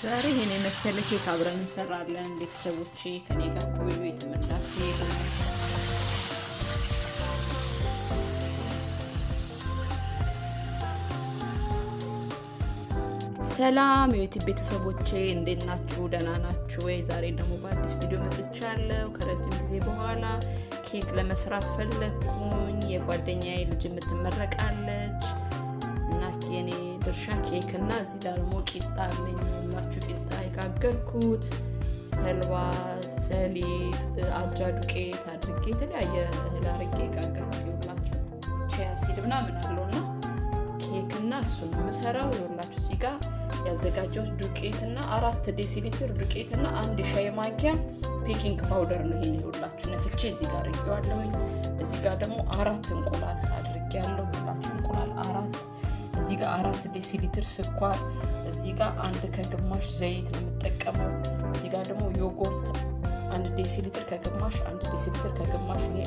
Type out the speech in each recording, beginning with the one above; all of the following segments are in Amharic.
ዛሬ ይሄን የመሰለ ኬክ አብረን እንሰራለን። ቤተሰቦቼ ከኔ ጋር ቆዩ። የተመላችሁ ሰላም የዩቲዩብ ቤተሰቦቼ እንዴት ናችሁ? ደህና ናችሁ ወይ? ዛሬ ደግሞ በአዲስ ቪዲዮ መጥቻለሁ። ከረጅም ጊዜ በኋላ ኬክ ለመስራት ፈለኩኝ። የጓደኛዬ ልጅ የምትመረቃለች እና የኔ ድርሻ ኬክ እና እዚህ ደግሞ ቂጣ አለኝ። ሁላችሁ ቂጣ የጋገርኩት ተልባ፣ ሰሊጥ፣ አጃ ዱቄት አድርጌ የተለያየ እህል አድርጌ የጋገርኩት ሁላችሁ ቺያ ሲድ ምናምን አለውና ኬክ እና እሱን የምሰራው ሁላችሁ እዚህ ጋር ያዘጋጀሁት ዱቄትና 4 ዴሲሊትር ዱቄትና 1 ሻይ ማንኪያ ቤኪንግ ፓውደር ነው። ይሄን ሁላችሁ ነፍቼ እዚህ ጋር አድርጌዋለሁኝ። እዚህ ጋር ደግሞ 4 እንቁላል አድርጌያለሁ። ሁላችሁ እንቁላል 4፣ እዚህ ጋር 4 ዴሲሊትር ስኳር፣ እዚህ ጋር 1 ከግማሽ ዘይት ነው የምጠቀመው። እዚህ ጋር ደግሞ ዮጎርት 1 ዴሲሊትር ከግማሽ 1 ዴሲሊትር ከግማሽ። ይሄ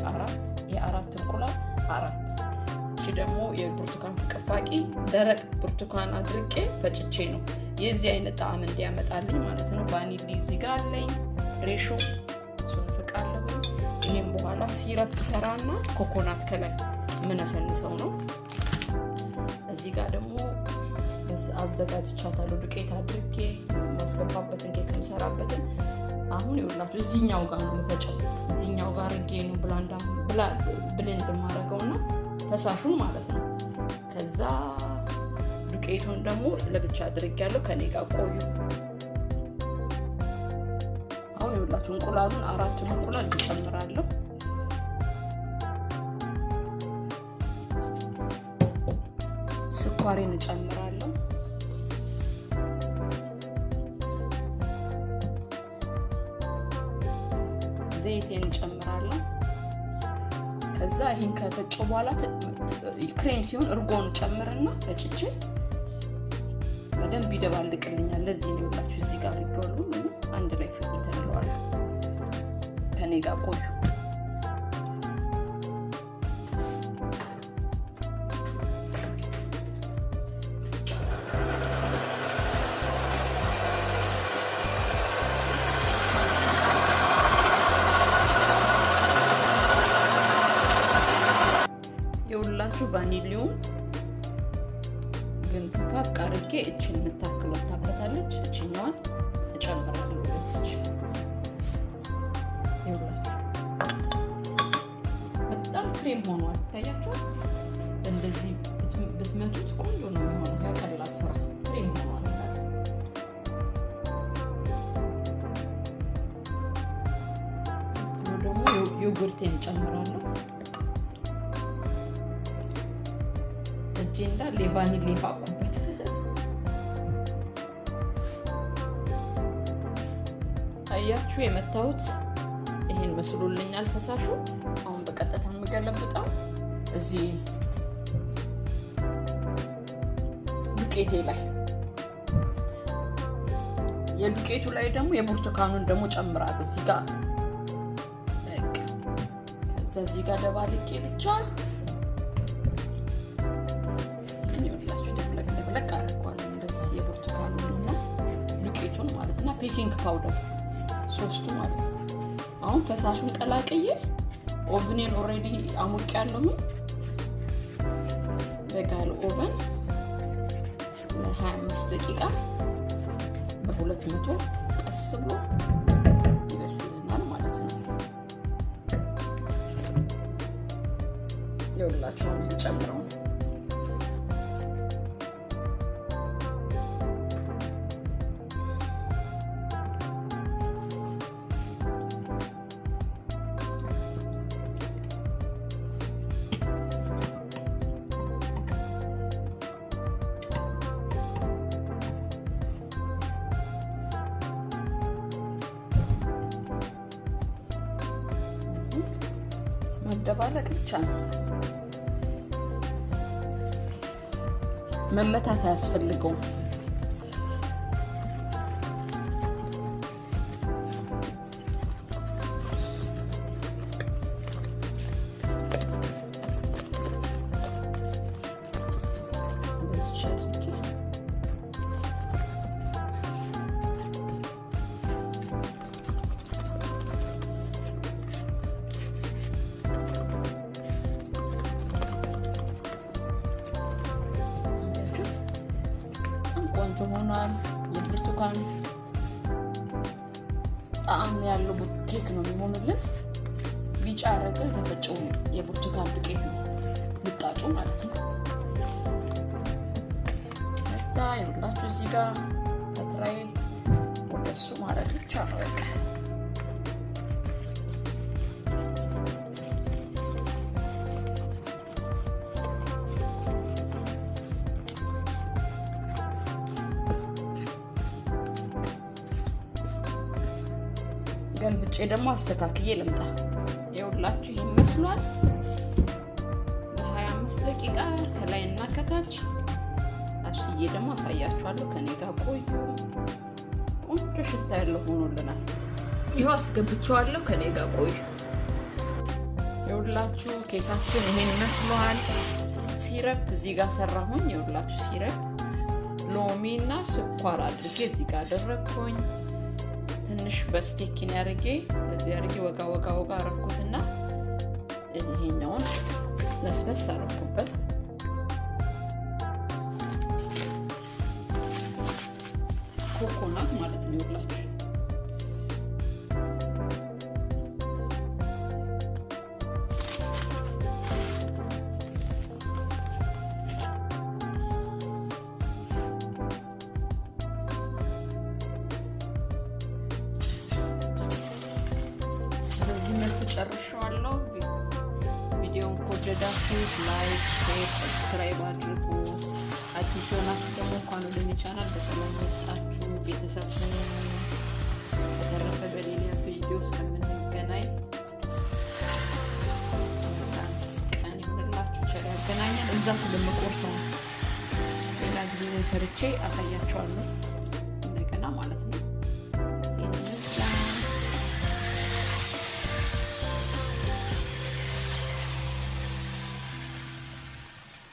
4 እንቁላል 4። እቺ ደግሞ የብርቱካን ፍቅፋቂ ደረቅ ብርቱካን አድርቄ ፈጭቼ ነው የዚህ አይነት ጣዕም እንዲያመጣልኝ ማለት ነው። ቫኒሊ እዚህ ጋር አለኝ ሬሾ እሱን ፍቃለሁ። ይሄን በኋላ ሲረፕ ሰራና ኮኮናት ከላይ ምንሰንሰው ነው። እዚህ ጋር ደግሞ አዘጋጅቻታለሁ ዱቄት አድርጌ ማስገባበትን ኬክ የምሰራበትን። አሁን ይኸውላችሁ እዚህኛው ጋር ነው የምፈጨው። እዚህኛው ጋር አድርጌ ነው ብሌንድ ማረገውና ፈሳሹን ማለት ነው። ከዛ ዱቄቱን ደግሞ ለብቻ አድርጌያለሁ። ከኔ ጋር ቆዩ። አሁን ይኸውላችሁ እንቁላሉን 4 እንቁላል እጨምራለሁ። ስኳሬን እጨምራለሁ። ዘይቴን እጨምራለሁ። ከዛ ይሄን ከፈጨው በኋላ ክሬም ሲሆን እርጎን ጨምርና ፈጭቼ በደንብ ይደባልቅልኛል። ለዚህ ነው ይላችሁ እዚህ ጋር ይገሉ አንድ ላይ ፍቅን ተለዋል። ከኔ ጋር ቆዩ። የሁላችሁ ቫኒሊውን ግን ፋቅ አድርጌ እቺን የምታክለው ታበታለች። እቺኛዋን እጨምራለሁ። ለዚህ ይኸውላችሁ በጣም ክሬም ሆኗል። ታያችሁ እንደዚህ ብትመቱት ቆንጆ ነው የሚሆነው። ያቀላል ስራ። ክሬም ሆኗል። ደግሞ ዮጉርቴን እጨምራለሁ። እጄንዳ ሌቫኒል ፋቁበት። አያችሁ የመታሁት ይሄን መስሎልኛል ፈሳሹ። አሁን በቀጥታ የምገለብጠው እዚህ ዱቄቴ ላይ፣ የዱቄቱ ላይ ደግሞ የብርቱካኑን ደግሞ ጨምራለሁ እዚህ ጋር። ከዛ እዚህ ጋር ደባልቄ ብቻ ለቅ አደርገዋለሁ። እንደዚህ የብርቱካኑንና ዱቄቱን ማለት እና ቤኪንግ ፓውደር 3ቱ ማለት ነው። አሁን ፈሳሹን ቀላቅዬ ኦቭኔን ኦሬዲ አሙቄያለሁ። በጋለ ኦቨን ለ25 ደቂቃ በ200 ቀስ ብሎ ይበስልናል ማለት ነው። ይኸውላችሁ አሁን እንጨምረው። ማደባለቅ ብቻ ነው። መመታት አያስፈልገውም። ቆንጆ ሆኗል። የብርቱካን ጣዕም ያለው ኬክ ነው የሚሆንልን። ቢጫ ያደረገ የተፈጨው የብርቱካን ዱቄት ነው ልጣጩ ማለት ነው። ከዛ ይኸውላችሁ እዚህ ጋር ከትራይ ወደሱ ማድረግ ብቻ ነው በቃ። ገልብጬ ደግሞ አስተካክዬ ልምጣ። ይኸውላችሁ ይሄን መስሏል። ለ25 ደቂቃ ከላይና ከታች አሽዬ ደግሞ አሳያችኋለሁ። ከኔ ጋር ቆዩ። ቆንጆ ሽታ ያለው ሆኖልናል። ይኸው አስገብቼዋለሁ። ከኔ ጋር ቆዩ። ይኸውላችሁ ኬካችን ይሄን መስሏል። ሲረፕ እዚህ ጋር ሰራሁኝ። ይኸውላችሁ ሲረፕ ሎሚና ስኳር አድርጌ እዚህ ጋር አደረግኩኝ። ትንሽ በስቲኪን ያርጌ እዚህ ያርጌ ወጋ አረኩትና ይሄኛውን ለስለስ አረኩበት። ኮኮናት ማለት ነው ይኸውላችሁ። በዚህ መልኩ ጨርሻለሁ። ቪዲዮውን ከወደዳችሁት ላይክ፣ ሼር፣ ሰብስክራይብ አድርጉ። አዲስ የሆናችሁ ደግሞ እንኳን ወደ እኔ ቻናል በሰላም መጣችሁ። ቤተሰብ በተረፈ በሌላ ቪዲዮ እስከምንገናኝ ቀን ይሁንላችሁ። ቸር ያገናኘን። እዛ ስለምቆርሰው ሌላ ጊዜ ሰርቼ አሳያችኋለሁ።